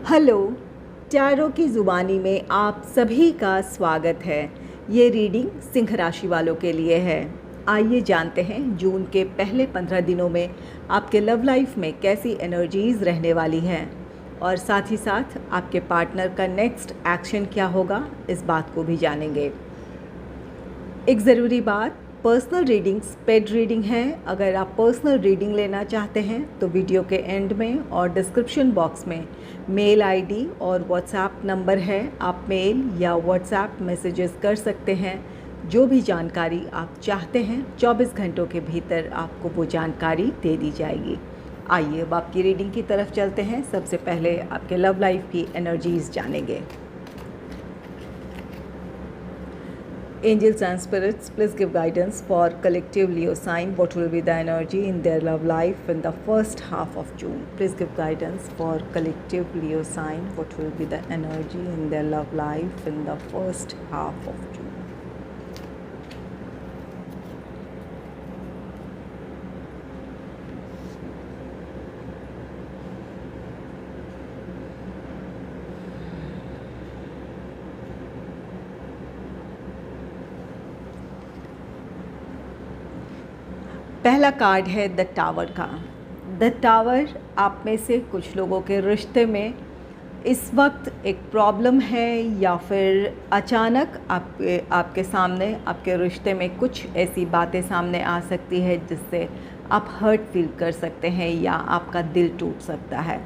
Hello, tarot की ज़ुबानी में आप सभी का स्वागत है। ये रीडिंग सिंह राशि वालों के लिए है। आइए जानते हैं जून के पहले 15 दिनों में आपके लव लाइफ में कैसी एनर्जीज़ रहने वाली हैं और साथ ही साथ आपके पार्टनर का नेक्स्ट एक्शन क्या होगा, इस बात को भी जानेंगे। एक ज़रूरी बात, पर्सनल रीडिंग्स पेड रीडिंग है। अगर आप पर्सनल रीडिंग लेना चाहते हैं तो वीडियो के एंड में और डिस्क्रिप्शन बॉक्स में मेल आईडी और व्हाट्सएप नंबर है। आप मेल या व्हाट्सएप मैसेजेस कर सकते हैं। जो भी जानकारी आप चाहते हैं 24 घंटों के भीतर आपको वो जानकारी दे दी जाएगी। आइए अब आपकी रीडिंग की तरफ चलते हैं। सबसे पहले आपके लव लाइफ की एनर्जीज़ जानेंगे। Angels and spirits, please give guidance for collective Leo sign. What will be the energy in their love life in the first half of June? Please give guidance for collective Leo sign. What will be the energy in their love life in the first half of June? पहला card है the tower का। The tower आप में से कुछ लोगों के रिश्ते में इस वक्त एक प्रॉब्लम है या फिर अचानक आपके सामने आपके रिश्ते में कुछ ऐसी बातें सामने आ सकती है जिससे आप हर्ट फील कर सकते हैं या आपका दिल टूट सकता है।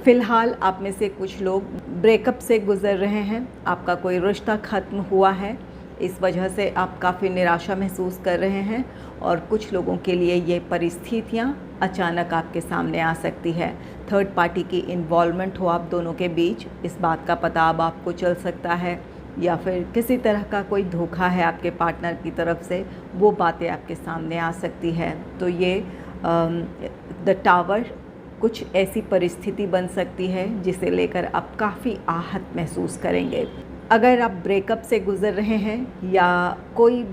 फ़िलहाल आप में से कुछ लोग ब्रेकअप से गुज़र रहे हैं। आपका कोई रिश्ता ख़त्म हुआ है, इस वजह से आप काफ़ी निराशा महसूस कर रहे हैं और कुछ लोगों के लिए ये परिस्थितियाँ अचानक आपके सामने आ सकती है। थर्ड पार्टी की इन्वॉल्वमेंट हो आप दोनों के बीच, इस बात का पता अब आपको चल सकता है या फिर किसी तरह का कोई धोखा है आपके पार्टनर की तरफ से, वो बातें आपके सामने आ सकती है। तो ये द टावर कुछ ऐसी परिस्थिति बन सकती है जिसे लेकर आप काफ़ी आहत महसूस करेंगे। अगर आप ब्रेकअप से गुज़र रहे हैं या कोई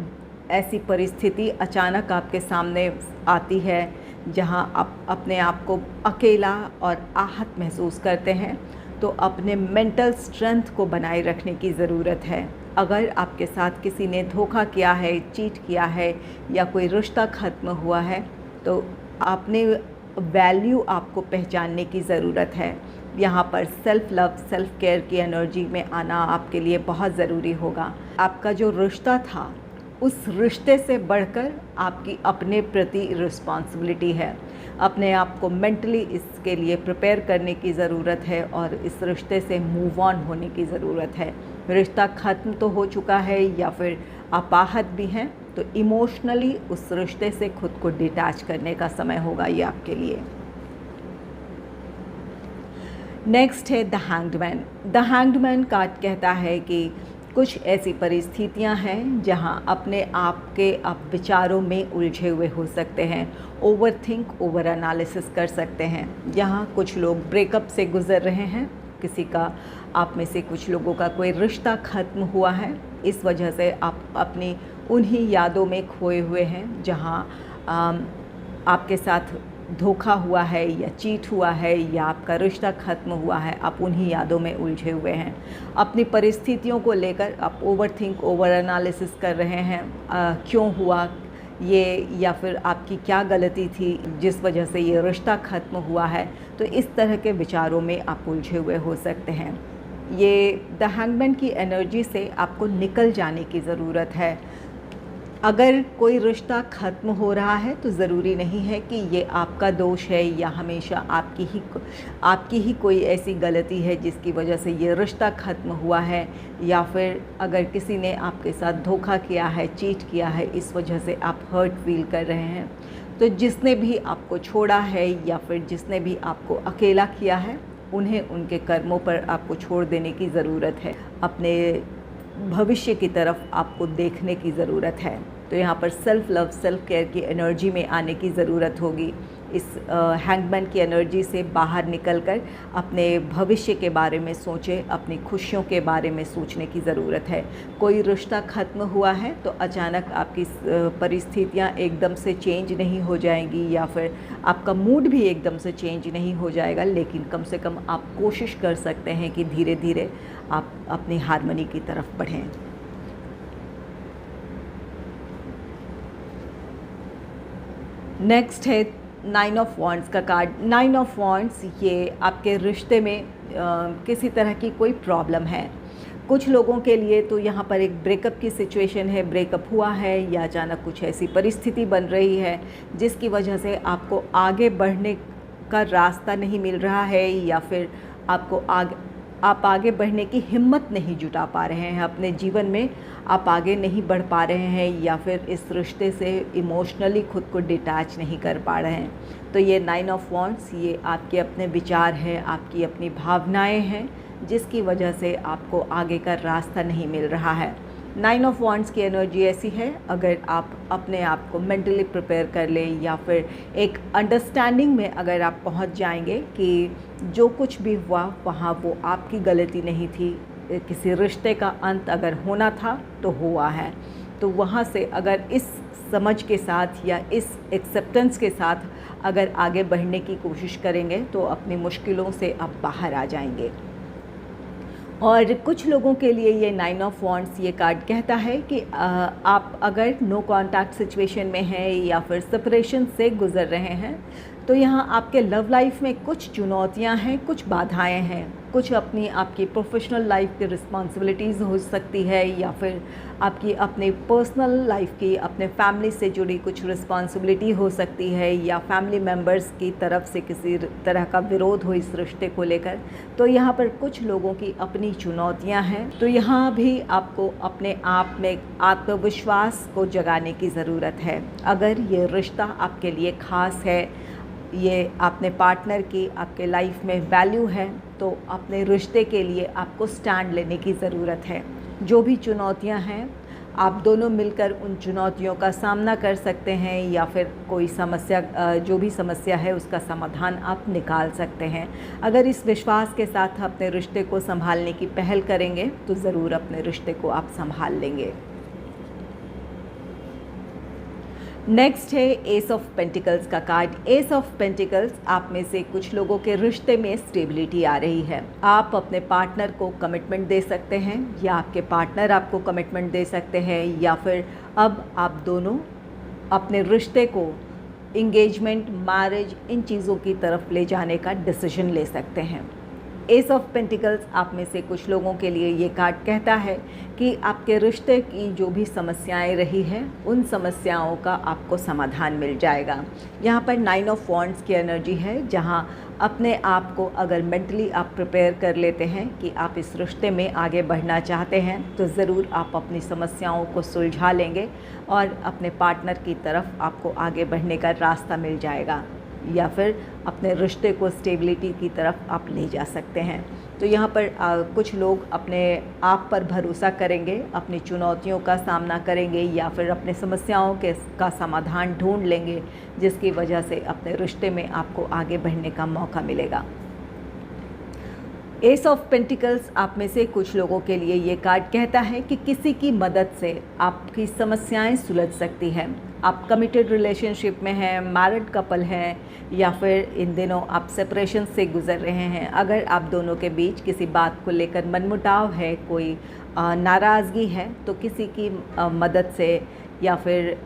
ऐसी परिस्थिति अचानक आपके सामने आती है जहां आप अपने आप को अकेला और आहत महसूस करते हैं, तो अपने मेंटल स्ट्रेंथ को बनाए रखने की ज़रूरत है। अगर आपके साथ किसी ने धोखा किया है, चीट किया है या कोई रिश्ता ख़त्म हुआ है, तो आपने वैल्यू आपको पहचानने की ज़रूरत है। यहाँ पर सेल्फ़ लव, सेल्फ़ केयर की एनर्जी में आना आपके लिए बहुत ज़रूरी होगा। आपका जो रिश्ता था, उस रिश्ते से बढ़कर आपकी अपने प्रति रिस्पॉन्सिबिलिटी है। अपने आप को मेंटली इसके लिए प्रिपेयर करने की ज़रूरत है और इस रिश्ते से मूव ऑन होने की ज़रूरत है। रिश्ता ख़त्म तो हो चुका है या फिर आप आहत भी हैं, तो इमोशनली उस रिश्ते से खुद को डिटैच करने का समय होगा ये आपके लिए। नेक्स्ट है the hanged man. The hanged man card कहता है कि कुछ ऐसी परिस्थितियां हैं जहां अपने आप के आप विचारों में उलझे हुए हो सकते हैं, ओवर थिंक, ओवर एनालिसिस कर सकते हैं। यहाँ कुछ लोग ब्रेकअप से गुज़र रहे हैं, किसी का आप में से कुछ लोगों का कोई रिश्ता ख़त्म हुआ है, इस वजह से आप अपनी उन्हीं यादों में खोए हुए हैं जहाँ आपके साथ धोखा हुआ है या चीट हुआ है या आपका रिश्ता ख़त्म हुआ है, आप उन्हीं यादों में उलझे हुए हैं। अपनी परिस्थितियों को लेकर आप ओवर थिंक, ओवर एनालिसिस कर रहे हैं। क्यों हुआ ये, या फिर आपकी क्या गलती थी जिस वजह से ये रिश्ता ख़त्म हुआ है। तो इस तरह के विचारों में आप उलझे हुए हो सकते हैं। ये द हैंगमैन की एनर्जी से आपको निकल जाने की ज़रूरत है। अगर कोई रिश्ता ख़त्म हो रहा है तो ज़रूरी नहीं है कि ये आपका दोष है या हमेशा आपकी ही कोई ऐसी गलती है जिसकी वजह से ये रिश्ता ख़त्म हुआ है, या फिर अगर किसी ने आपके साथ धोखा किया है, चीट किया है, इस वजह से आप हर्ट फील कर रहे हैं। तो जिसने भी आपको छोड़ा है या फिर जिसने भी आपको अकेला किया है, उन्हें उनके कर्मों पर आपको छोड़ देने की ज़रूरत है। अपने भविष्य की तरफ आपको देखने की ज़रूरत है। तो यहाँ पर सेल्फ़ लव, सेल्फ़ केयर की एनर्जी में आने की ज़रूरत होगी। इस हैंगमैन की एनर्जी से बाहर निकलकर अपने भविष्य के बारे में सोचें, अपनी खुशियों के बारे में सोचने की ज़रूरत है। कोई रिश्ता ख़त्म हुआ है तो अचानक आपकी परिस्थितियाँ एकदम से चेंज नहीं हो जाएंगी या फिर आपका मूड भी एकदम से चेंज नहीं हो जाएगा, लेकिन कम से कम आप कोशिश कर सकते हैं कि धीरे धीरे आप अपनी हार्मनी की तरफ बढ़ें। नेक्स्ट है 9 ऑफ वॉन्ड्स का कार्ड। 9 ऑफ वॉन्ड्स ये आपके रिश्ते में किसी तरह की कोई प्रॉब्लम है। कुछ लोगों के लिए तो यहाँ पर एक ब्रेकअप की सिचुएशन है, ब्रेकअप हुआ है या अचानक कुछ ऐसी परिस्थिति बन रही है जिसकी वजह से आपको आगे बढ़ने का रास्ता नहीं मिल रहा है या फिर आप आगे बढ़ने की हिम्मत नहीं जुटा पा रहे हैं, अपने जीवन में आप आगे नहीं बढ़ पा रहे हैं या फिर इस रिश्ते से इमोशनली खुद को डिटैच नहीं कर पा रहे हैं। तो ये 9 ऑफ वॉन्ड्स ये आपके अपने विचार हैं, आपकी अपनी भावनाएं हैं जिसकी वजह से आपको आगे का रास्ता नहीं मिल रहा है। 9 ऑफ वॉन्ड्स की एनर्जी ऐसी है, अगर आप अपने आप को मेंटली प्रिपेयर कर लें या फिर एक अंडरस्टैंडिंग में अगर आप पहुंच जाएंगे कि जो कुछ भी हुआ वहाँ वो आपकी गलती नहीं थी, किसी रिश्ते का अंत अगर होना था तो हुआ है, तो वहाँ से अगर इस समझ के साथ या इस एक्सेप्टेंस के साथ अगर आगे बढ़ने की कोशिश करेंगे तो अपनी मुश्किलों से आप बाहर आ जाएंगे। और कुछ लोगों के लिए ये 9 ऑफ वॉन्ड्स ये कार्ड कहता है कि आप अगर नो कॉन्टैक्ट सिचुएशन में हैं या फिर सेपरेशन से गुज़र रहे हैं तो यहाँ आपके लव लाइफ में कुछ चुनौतियाँ हैं, कुछ बाधाएं हैं, कुछ आपकी प्रोफेशनल लाइफ की रिस्पॉन्सिबिलिटीज़ हो सकती है या फिर आपकी अपनी पर्सनल लाइफ की अपने फैमिली से जुड़ी कुछ रिस्पॉन्सिबिलिटी हो सकती है या फैमिली मेम्बर्स की तरफ से किसी तरह का विरोध हो इस रिश्ते को लेकर। तो यहाँ पर कुछ लोगों की अपनी चुनौतियाँ हैं, तो यहाँ भी आपको अपने आप में आत्मविश्वास को जगाने की ज़रूरत है। अगर ये रिश्ता आपके लिए ख़ास है, ये अपने पार्टनर की आपके लाइफ में वैल्यू है, तो अपने रिश्ते के लिए आपको स्टैंड लेने की ज़रूरत है। जो भी चुनौतियां हैं आप दोनों मिलकर उन चुनौतियों का सामना कर सकते हैं या फिर कोई समस्या जो भी समस्या है उसका समाधान आप निकाल सकते हैं। अगर इस विश्वास के साथ अपने रिश्ते को संभालने की पहल करेंगे तो ज़रूर अपने रिश्ते को आप संभाल लेंगे। नेक्स्ट है एस ऑफ पेंटिकल्स का कार्ड। एस ऑफ पेंटिकल्स आप में से कुछ लोगों के रिश्ते में स्टेबिलिटी आ रही है। आप अपने पार्टनर को कमिटमेंट दे सकते हैं या आपके पार्टनर आपको कमिटमेंट दे सकते हैं या फिर अब आप दोनों अपने रिश्ते को इंगेजमेंट, मैरिज, इन चीज़ों की तरफ ले जाने का डिसीजन ले सकते हैं। एस ऑफ पेंटिकल्स आप में से कुछ लोगों के लिए ये कार्ड कहता है कि आपके रिश्ते की जो भी समस्याएं रही हैं उन समस्याओं का आपको समाधान मिल जाएगा। यहाँ पर 9 ऑफ वॉन्ड्स की एनर्जी है, जहाँ अपने आप को अगर मेंटली आप प्रिपेयर कर लेते हैं कि आप इस रिश्ते में आगे बढ़ना चाहते हैं तो ज़रूर आप अपनी समस्याओं को सुलझा लेंगे और अपने पार्टनर की तरफ आपको आगे बढ़ने का रास्ता मिल जाएगा या फिर अपने रिश्ते को स्टेबिलिटी की तरफ आप ले जा सकते हैं। तो यहाँ पर कुछ लोग अपने आप पर भरोसा करेंगे, अपनी चुनौतियों का सामना करेंगे या फिर अपने समस्याओं का समाधान ढूंढ लेंगे, जिसकी वजह से अपने रिश्ते में आपको आगे बढ़ने का मौका मिलेगा। एस ऑफ पेंटिकल्स आप में से कुछ लोगों के लिए ये कार्ड कहता है कि किसी की मदद से आपकी समस्याएं सुलझ सकती हैं। आप कमिटेड रिलेशनशिप में हैं, मैरिड कपल हैं या फिर इन दिनों आप सेपरेशन से गुज़र रहे हैं। अगर आप दोनों के बीच किसी बात को लेकर मनमुटाव है, कोई नाराज़गी है, तो किसी की मदद से या फिर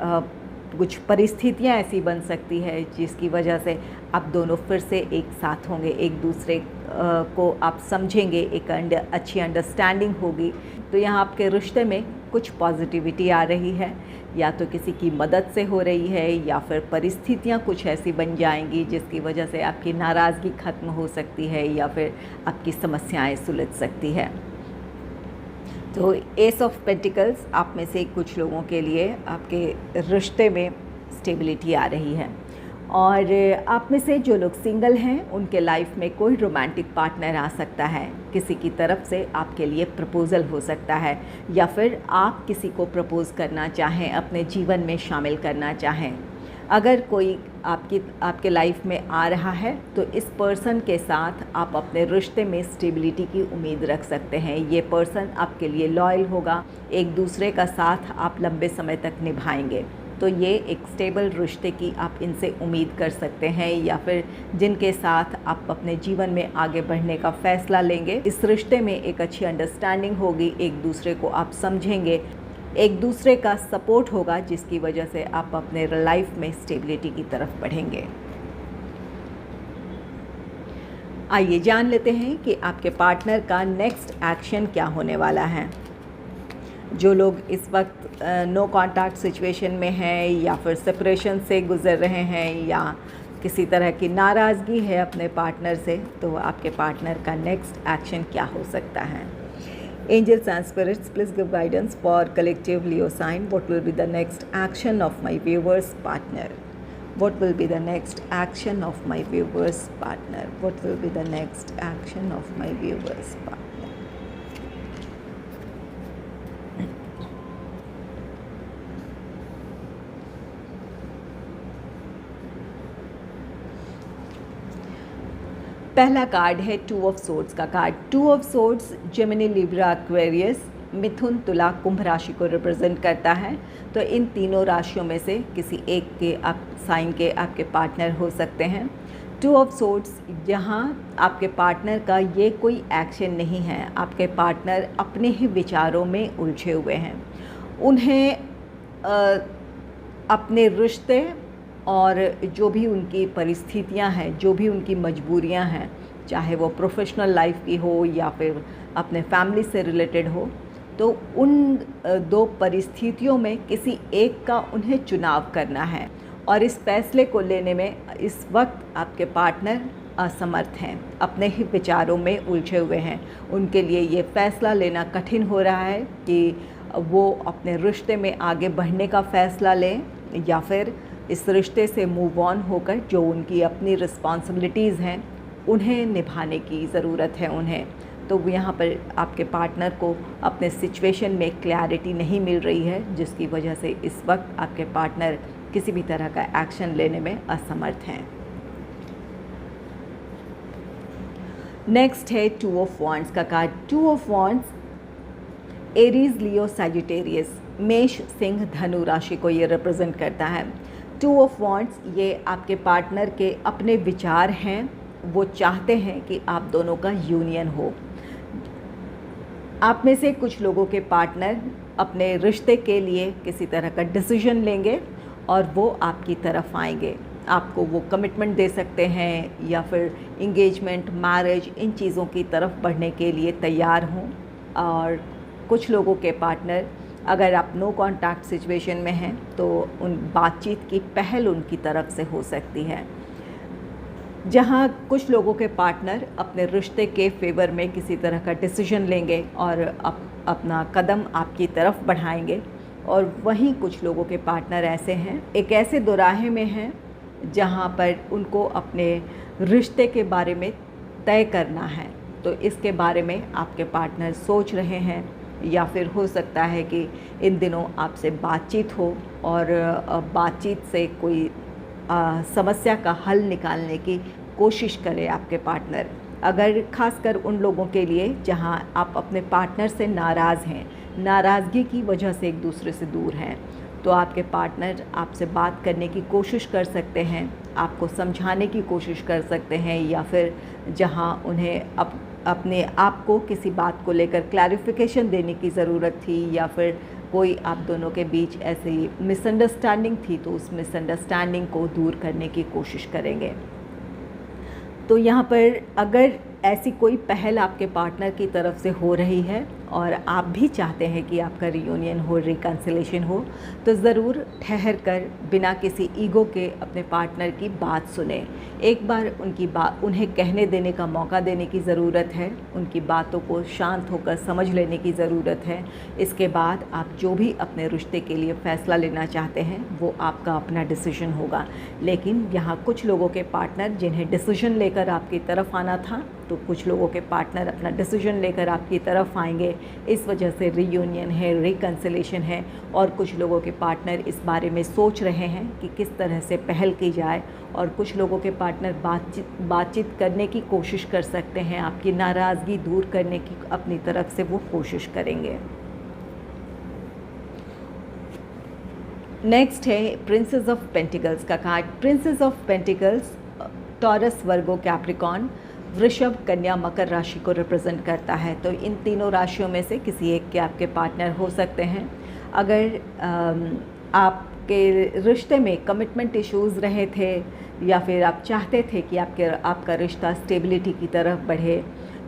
कुछ परिस्थितियाँ ऐसी बन सकती है जिसकी वजह से आप दोनों फिर से एक साथ होंगे, एक दूसरे को आप समझेंगे, एक अच्छी अंडरस्टैंडिंग होगी। तो यहाँ आपके रिश्ते में कुछ पॉजिटिविटी आ रही है, या तो किसी की मदद से हो रही है या फिर परिस्थितियाँ कुछ ऐसी बन जाएंगी जिसकी वजह से आपकी नाराज़गी ख़त्म हो सकती है या फिर आपकी समस्याएं सुलझ सकती है। तो एस ऑफ पेंटिकल्स आप में से कुछ लोगों के लिए आपके रिश्ते में स्टेबिलिटी आ रही है। और आप में से जो लोग सिंगल हैं उनके लाइफ में कोई रोमांटिक पार्टनर आ सकता है, किसी की तरफ से आपके लिए प्रपोज़ल हो सकता है या फिर आप किसी को प्रपोज़ करना चाहें, अपने जीवन में शामिल करना चाहें। अगर कोई आपके लाइफ में आ रहा है तो इस पर्सन के साथ आप अपने रिश्ते में स्टेबिलिटी की उम्मीद रख सकते हैं। ये पर्सन आपके लिए लॉयल होगा, एक दूसरे का साथ आप लंबे समय तक निभाएंगे। तो ये एक स्टेबल रिश्ते की आप इनसे उम्मीद कर सकते हैं, या फिर जिनके साथ आप अपने जीवन में आगे बढ़ने का फ़ैसला लेंगे। इस रिश्ते में एक अच्छी अंडरस्टैंडिंग होगी, एक दूसरे को आप समझेंगे, एक दूसरे का सपोर्ट होगा, जिसकी वजह से आप अपने लाइफ में स्टेबिलिटी की तरफ बढ़ेंगे। आइए जान लेते हैं कि आपके पार्टनर का नेक्स्ट एक्शन क्या होने वाला है। जो लोग इस वक्त नो कॉन्टैक्ट सिचुएशन में हैं, या फिर सेपरेशन से गुज़र रहे हैं, या किसी तरह की नाराज़गी है अपने पार्टनर से, तो आपके पार्टनर का नेक्स्ट एक्शन क्या हो सकता है। Angels and spirits, please give guidance for collective Leo sign. What will be the next action of my viewers partner? What will be the next action of my viewers partner? What will be the next action of my viewers partner? पहला card है two of swords का card. Two of swords Gemini, Libra, Aquarius, मिथुन, तुला, कुंभ राशि को represent करता है। तो इन तीनों राशियों में से किसी एक के आप साइन के आपके पार्टनर हो सकते हैं। टू ऑफ सोर्ड्स, यहाँ आपके पार्टनर का ये कोई एक्शन नहीं है, आपके पार्टनर अपने ही विचारों में उलझे हुए हैं। उन्हें अपने रिश्ते और जो भी उनकी परिस्थितियां हैं, जो भी उनकी मजबूरियां हैं, चाहे वो प्रोफेशनल लाइफ की हो या फिर अपने फैमिली से रिलेटेड हो, तो उन दो परिस्थितियों में किसी एक का उन्हें चुनाव करना है। और इस फैसले को लेने में इस वक्त आपके पार्टनर असमर्थ हैं, अपने ही विचारों में उलझे हुए हैं। उनके लिए ये फ़ैसला लेना कठिन हो रहा है कि वो अपने रिश्ते में आगे बढ़ने का फ़ैसला लें, या फिर इस रिश्ते से मूव ऑन होकर जो उनकी अपनी रिस्पॉन्सिबिलिटीज़ हैं उन्हें निभाने की ज़रूरत है उन्हें। तो यहाँ पर आपके पार्टनर को अपने सिचुएशन में क्लैरिटी नहीं मिल रही है, जिसकी वजह से इस वक्त आपके पार्टनर किसी भी तरह का एक्शन लेने में असमर्थ हैं। नेक्स्ट है टू ऑफ वॉन्ड्स का card. Two of wands Aries, Leo, Sagittarius, मेष, सिंह, धनु राशि को ये रिप्रेजेंट करता है। टू ऑफ वॉन्ड्स ये आपके पार्टनर के अपने विचार हैं, वो चाहते हैं कि आप दोनों का यूनियन हो। आप में से कुछ लोगों के पार्टनर अपने रिश्ते के लिए किसी तरह का डिसीजन लेंगे और वो आपकी तरफ आएंगे। आपको वो कमिटमेंट दे सकते हैं, या फिर इंगेजमेंट, मैरिज, इन चीज़ों की तरफ बढ़ने के लिए तैयार हों। और कुछ लोगों के पार्टनर, अगर आप नो कॉन्टैक्ट सिचुएशन में हैं, तो उन बातचीत की पहल उनकी तरफ से हो सकती है। जहाँ कुछ लोगों के पार्टनर अपने रिश्ते के फेवर में किसी तरह का डिसीजन लेंगे और अपना कदम आपकी तरफ बढ़ाएंगे। और वहीं कुछ लोगों के पार्टनर ऐसे हैं, एक ऐसे दोराहे में हैं जहाँ पर उनको अपने रिश्ते के बारे में तय करना है। तो इसके बारे में आपके पार्टनर सोच रहे हैं, या फिर हो सकता है कि इन दिनों आपसे बातचीत हो और बातचीत से कोई समस्या का हल निकालने की कोशिश करे आपके पार्टनर। अगर खासकर उन लोगों के लिए जहां आप अपने पार्टनर से नाराज़ हैं, नाराज़गी की वजह से एक दूसरे से दूर हैं, तो आपके पार्टनर आपसे बात करने की कोशिश कर सकते हैं, आपको समझाने की कोशिश कर सकते हैं, या फिर जहां उन्हें अपने आप को किसी बात को लेकर क्लैरिफिकेशन देने की ज़रूरत थी, या फिर कोई आप दोनों के बीच ऐसी मिसअंडरस्टैंडिंग थी, तो उस मिसअंडरस्टैंडिंग को दूर करने की कोशिश करेंगे। तो यहाँ पर अगर ऐसी कोई पहल आपके पार्टनर की तरफ से हो रही है और आप भी चाहते हैं कि आपका रियूनियन हो, रिकन्सिलेशन हो, तो ज़रूर ठहर कर बिना किसी ईगो के अपने पार्टनर की बात सुने। एक बार उनकी बात उन्हें कहने देने का मौका देने की ज़रूरत है, उनकी बातों को शांत होकर समझ लेने की ज़रूरत है। इसके बाद आप जो भी अपने रिश्ते के लिए फ़ैसला लेना चाहते हैं वो आपका अपना डिसीजन होगा। लेकिन यहाँ कुछ लोगों के पार्टनर जिन्हें डिसीजन लेकर आपकी तरफ आना था, तो कुछ लोगों के पार्टनर अपना डिसीजन लेकर आपकी तरफ आएंगे, इस वजह से रीयूनियन है, रिकन्सिलेशन है। और कुछ लोगों के पार्टनर इस बारे में सोच रहे हैं कि किस तरह से पहल की जाए, और कुछ लोगों के पार्टनर बातचीत करने की कोशिश कर सकते हैं, आपकी नाराज़गी दूर करने की अपनी तरफ से वो कोशिश करेंगे। नेक्स्ट है प्रिंसेस ऑफ पेंटिकल्स का card. Princess of pentacles taurus, Virgo, Capricorn, वृषभ, कन्या, मकर राशि को रिप्रेजेंट करता है। तो इन तीनों राशियों में से किसी एक के आपके पार्टनर हो सकते हैं। अगर आपके रिश्ते में कमिटमेंट इश्यूज़ रहे थे या फिर आप चाहते थे कि आपका रिश्ता स्टेबिलिटी की तरफ बढ़े,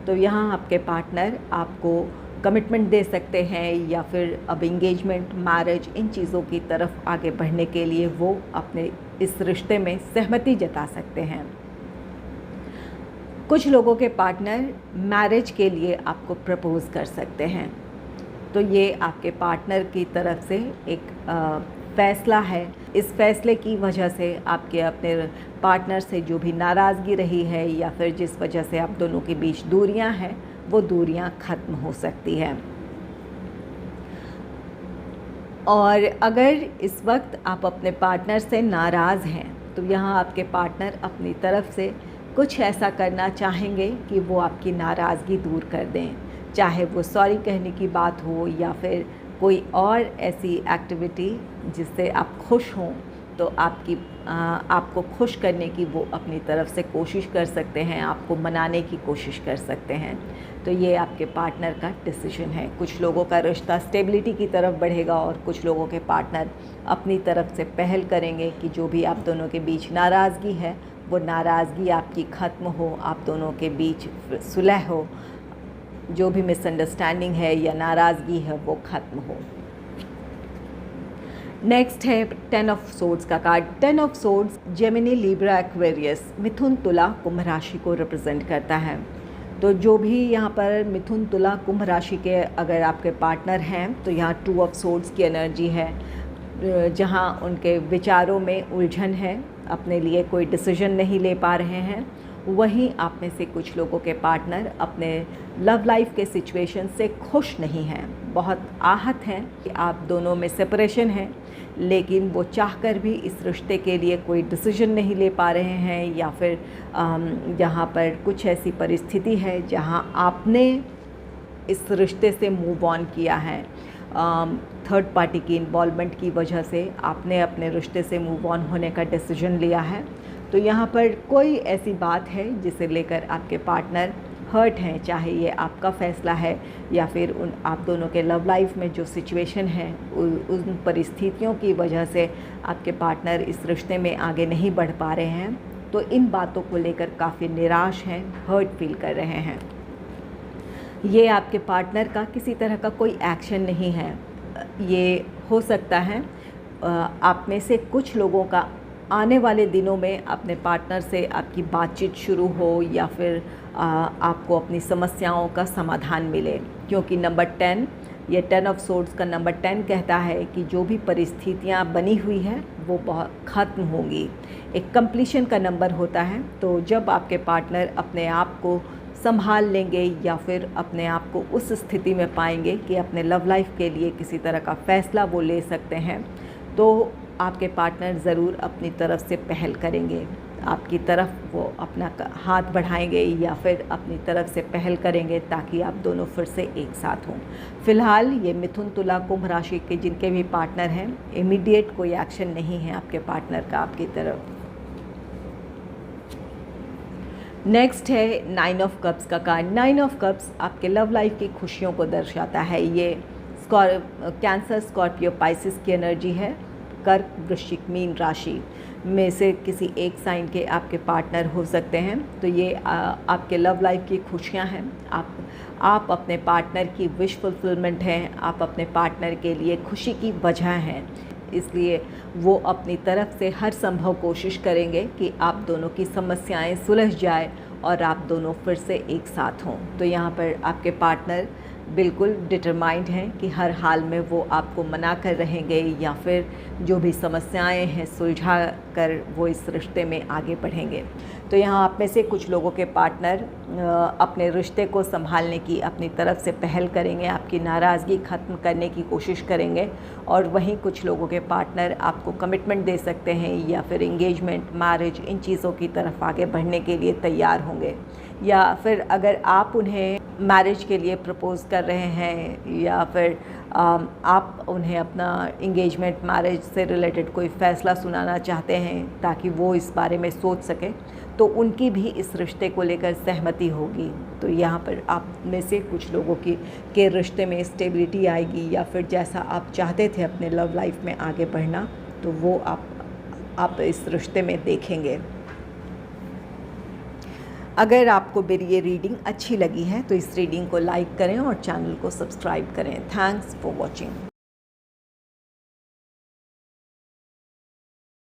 तो यहाँ आपके पार्टनर आपको कमिटमेंट दे सकते हैं, या फिर अब इंगेजमेंट, मैरिज, इन चीज़ों की तरफ आगे बढ़ने के लिए वो अपने इस रिश्ते में सहमति जता सकते हैं। कुछ लोगों के पार्टनर मैरिज के लिए आपको प्रपोज़ कर सकते हैं। तो ये आपके पार्टनर की तरफ से एक फ़ैसला है। इस फ़ैसले की वजह से आपके अपने पार्टनर से जो भी नाराज़गी रही है या फिर जिस वजह से आप दोनों के बीच दूरियां हैं, वो दूरियां ख़त्म हो सकती हैं। और अगर इस वक्त आप अपने पार्टनर से नाराज़ हैं, तो यहाँ आपके पार्टनर अपनी तरफ से कुछ ऐसा करना चाहेंगे कि वो आपकी नाराज़गी दूर कर दें, चाहे वो सॉरी कहने की बात हो या फिर कोई और ऐसी एक्टिविटी जिससे आप खुश हों, तो आपको खुश करने की वो अपनी तरफ से कोशिश कर सकते हैं, आपको मनाने की कोशिश कर सकते हैं। तो ये आपके पार्टनर का डिसीजन है। कुछ लोगों का रिश्ता स्टेबिलिटी की तरफ बढ़ेगा और कुछ लोगों के पार्टनर अपनी तरफ से पहल करेंगे कि जो भी आप दोनों के बीच नाराज़गी है, वो नाराज़गी आपकी ख़त्म हो, आप दोनों के बीच सुलह हो, जो भी मिसअंडरस्टैंडिंग है या नाराज़गी है वो ख़त्म हो। नेक्स्ट है 10 ऑफ सोर्ड्स का card. 10 of swords Gemini, Libra, Aquarius, मिथुन, तुला, कुंभ राशि को रिप्रेजेंट करता है। तो जो भी यहाँ पर मिथुन, तुला, कुंभ राशि के अगर आपके पार्टनर हैं, तो यहाँ 2 ऑफ सोर्ड्स की एनर्जी है, जहाँ उनके विचारों में उलझन है, अपने लिए कोई डिसीजन नहीं ले पा रहे हैं। वहीं आप में से कुछ लोगों के पार्टनर अपने लव लाइफ के सिचुएशन से खुश नहीं हैं, बहुत आहत हैं कि आप दोनों में सेपरेशन है, लेकिन वो चाहकर भी इस रिश्ते के लिए कोई डिसीजन नहीं ले पा रहे हैं, या फिर यहाँ पर कुछ ऐसी परिस्थिति है जहाँ आपने इस रिश्ते से मूव ऑन किया है। थर्ड पार्टी की इन्वॉल्वमेंट की वजह से आपने अपने रिश्ते से मूव ऑन होने का डिसीजन लिया है। तो यहाँ पर कोई ऐसी बात है जिसे लेकर आपके पार्टनर हर्ट हैं, चाहे ये आपका फ़ैसला है या फिर आप दोनों के लव लाइफ में जो सिचुएशन है, उन परिस्थितियों की वजह से आपके पार्टनर इस रिश्ते में आगे नहीं बढ़ पा रहे हैं। तो इन बातों को लेकर काफ़ी निराश हैं, हर्ट फील कर रहे हैं। ये आपके पार्टनर का किसी तरह का कोई एक्शन नहीं है। ये हो सकता है आप में से कुछ लोगों का आने वाले दिनों में अपने पार्टनर से आपकी बातचीत शुरू हो, या फिर आपको अपनी समस्याओं का समाधान मिले, क्योंकि नंबर 10, ये 10 ऑफ सोर्ड्स का नंबर 10 कहता है कि जो भी परिस्थितियाँ बनी हुई है वो बहुत ख़त्म होंगी। एक कंप्लीशन का नंबर होता है। तो जब आपके पार्टनर अपने आप को संभाल लेंगे या फिर अपने आप को उस स्थिति में पाएंगे कि अपने लव लाइफ के लिए किसी तरह का फ़ैसला वो ले सकते हैं, तो आपके पार्टनर ज़रूर अपनी तरफ से पहल करेंगे, आपकी तरफ वो अपना हाथ बढ़ाएंगे या फिर अपनी तरफ से पहल करेंगे, ताकि आप दोनों फिर से एक साथ हों। फ़िलहाल ये मिथुन, तुला, कुंभ राशि के जिनके भी पार्टनर हैं, इमीडिएट कोई एक्शन नहीं है आपके पार्टनर का आपकी तरफ। नेक्स्ट है 9 ऑफ कप्स का कार्ड। 9 ऑफ कप्स आपके लव लाइफ की खुशियों को दर्शाता है। ये कैंसर, स्कॉर्पियो, पाइसिस की एनर्जी है। कर्क, वृश्चिक, मीन राशि में से किसी एक साइन के आपके पार्टनर हो सकते हैं। तो ये आपके लव लाइफ की खुशियां हैं। आप अपने पार्टनर की विश फुलफिलमेंट हैं, आप अपने पार्टनर के लिए खुशी की वजह हैं, इसलिए वो अपनी तरफ से हर संभव कोशिश करेंगे कि आप दोनों की समस्याएं सुलझ जाए और आप दोनों फिर से एक साथ हों। तो यहाँ पर आपके पार्टनर बिल्कुल डिटरमाइंड हैं कि हर हाल में वो आपको मना कर रहेंगे या फिर जो भी समस्याएं हैं सुलझा कर वो इस रिश्ते में आगे बढ़ेंगे। तो यहाँ आप में से कुछ लोगों के पार्टनर अपने रिश्ते को संभालने की अपनी तरफ से पहल करेंगे, आपकी नाराज़गी ख़त्म करने की कोशिश करेंगे, और वहीं कुछ लोगों के पार्टनर आपको कमिटमेंट दे सकते हैं या फिर एंगेजमेंट, मैरिज, इन चीज़ों की तरफ आगे बढ़ने के लिए तैयार होंगे। या फिर अगर आप उन्हें मैरिज के लिए प्रपोज़ कर रहे हैं या फिर आप उन्हें अपना एंगेजमेंट, मैरिज से रिलेटेड कोई फ़ैसला सुनाना चाहते हैं ताकि वो इस बारे में सोच सकें, तो उनकी भी इस रिश्ते को लेकर सहमति होगी। तो यहाँ पर आप में से कुछ लोगों के रिश्ते में स्टेबिलिटी आएगी, या फिर जैसा आप चाहते थे अपने लव लाइफ में आगे बढ़ना, तो वो आप इस रिश्ते में देखेंगे। अगर आपको मेरी ये रीडिंग अच्छी लगी है तो इस रीडिंग को लाइक करें और चैनल को सब्सक्राइब करें। Thanks for watching.